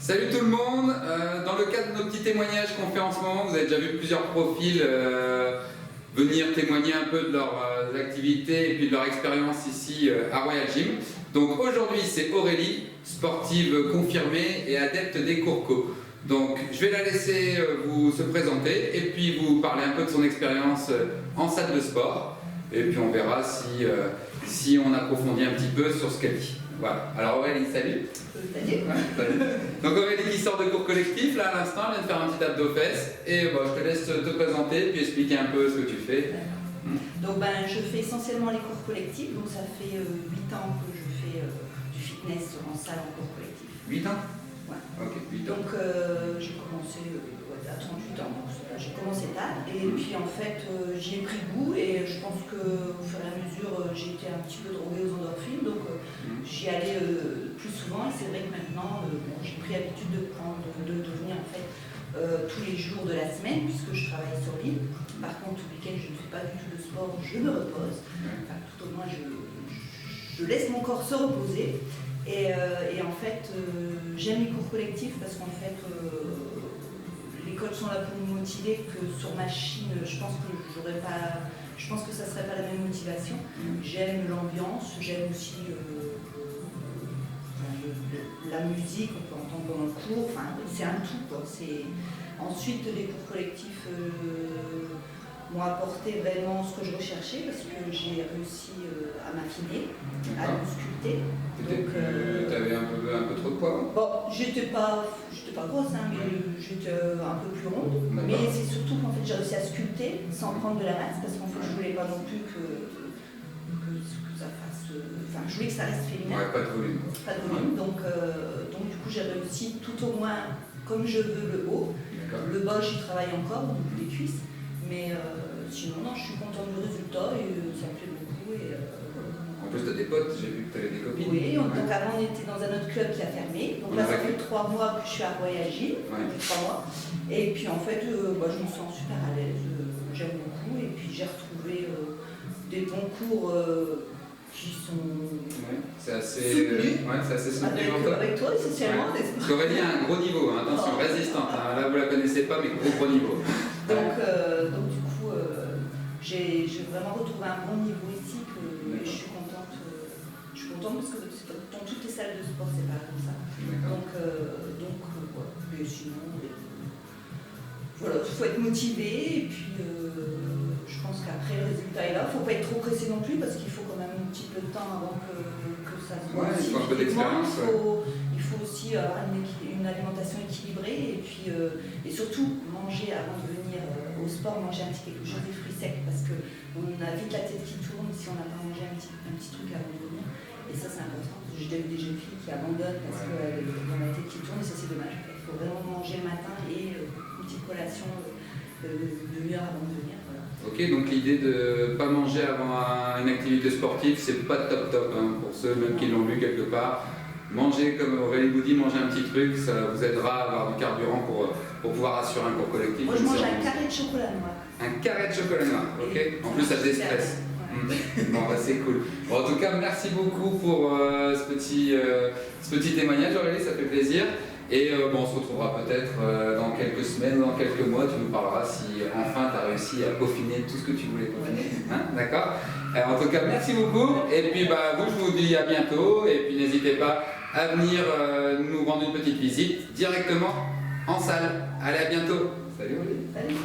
Salut tout le monde, dans le cadre de nos petits témoignages qu'on fait en ce moment, vous avez déjà vu plusieurs profils venir témoigner un peu de leurs activités et puis de leur expérience ici à Royal Gym. Donc aujourd'hui c'est Aurélie, sportive confirmée et adepte des cours co. Donc je vais la laisser vous se présenter et puis vous parler un peu de son expérience en salle de sport. Et puis on verra si on approfondit un petit peu sur ce qu'elle dit. Voilà. Alors Aurélie, salut. Salut. Salut. Donc Aurélie qui sort de cours collectif là à l'instant, elle vient de faire un petit abdos fesses. Et je te laisse te présenter puis expliquer un peu ce que tu fais. Donc je fais essentiellement les cours collectifs, donc ça fait 8 ans que je fais du fitness en salle en cours collectif. 8 ans? Ouais. Ok, 8 ans. Donc j'ai commencé à 38 ans, donc j'ai commencé tard. Et puis en fait j'y ai pris goût et je pense qu'au fur et à mesure j'ai été un petit peu droguée aux endorphines, donc j'y allais plus souvent. Et c'est vrai que maintenant j'ai pris l'habitude de venir en fait tous les jours de la semaine puisque je travaille sur l'île. Par contre, tout le week-end je ne fais pas du tout de sport, je me repose. Enfin, tout au moins je laisse mon corps se reposer. Et en fait, j'aime les cours collectifs parce qu'en fait, les coachs sont là pour nous motiver, que sur machine, je pense que ça serait pas la même motivation. J'aime l'ambiance, j'aime aussi la musique, on peut entendre dans le cours, enfin, c'est un tout, quoi. Ensuite, les cours collectifs m'ont apporté vraiment ce que je recherchais parce que j'ai réussi à m'affiner, à me sculpter. Tu avais un peu trop de poids? Bon, j'étais pas grosse, hein, mais j'étais un peu plus ronde. Mais c'est surtout qu'en fait j'ai réussi à sculpter sans prendre de la masse parce qu'en fait je voulais pas non plus que ça fasse. Enfin, je voulais que ça reste féminin. Ouais, pas de volume. Pas de volume, donc du coup j'ai réussi tout au moins comme je veux le haut. Le bas j'y travaille encore, donc les cuisses. Mais sinon, non, je suis contente du résultat et ça me plaît beaucoup. En plus, tu as des potes, j'ai vu que tu avais des copines. Oui, donc avant on était dans un autre club qui a fermé. Donc là, ça fait 3 mois que je suis à Royal Gym, 3 mois. Et puis en fait, je me sens super à l'aise, j'aime beaucoup. Et puis j'ai retrouvé des bons cours qui sont c'est assez soutenu. Avec toi, essentiellement. Parce qu'Aurélie a un gros niveau, hein, attention, résistante. Hein. Là, vous la connaissez pas, mais gros niveau. Donc du coup, j'ai vraiment retrouvé un bon niveau ici et je suis contente. Je suis contente parce que dans toutes les salles de sport, c'est pas comme ça. Donc voilà. Mais sinon, voilà, il faut être motivé et puis je pense qu'après le résultat est là. Il ne faut pas être trop pressé non plus parce qu'il faut quand même un petit peu de temps avant que ça se voit. Il faut un peu d'expérience. Il faut aussi avoir une alimentation équilibrée et puis et surtout manger avant de venir au sport, manger un petit quelque chose des fruits secs parce qu'on a vite la tête qui tourne si on n'a pas mangé un petit truc avant de venir. Et ça c'est important. J'ai déjà vu des jeunes filles qui abandonnent parce qu'elles ont la tête qui tourne et ça c'est dommage. Il faut vraiment manger le matin et une petite collation de demi-heure avant de venir. Voilà. Ok, donc l'idée de ne pas manger avant une activité sportive, c'est pas top hein, pour ceux même qui l'ont lu quelque part. Manger, comme Aurélie vous dit, manger un petit truc, ça vous aidera à avoir du carburant pour pouvoir assurer un cours collectif. Moi je mange un carré de chocolat noir. Un carré de chocolat noir, ok. En plus ça déstresse. Bon c'est cool. Bon, en tout cas merci beaucoup pour ce petit témoignage Aurélie, ça fait plaisir. Et on se retrouvera peut-être dans quelques semaines ou dans quelques mois, tu nous parleras si enfin tu as réussi à peaufiner tout ce que tu voulais peaufiner. Hein, d'accord. En tout cas merci beaucoup et puis vous je vous dis à bientôt et puis n'hésitez pas à venir nous rendre une petite visite directement en salle. Allez, à bientôt. Salut Aurélie. Salut.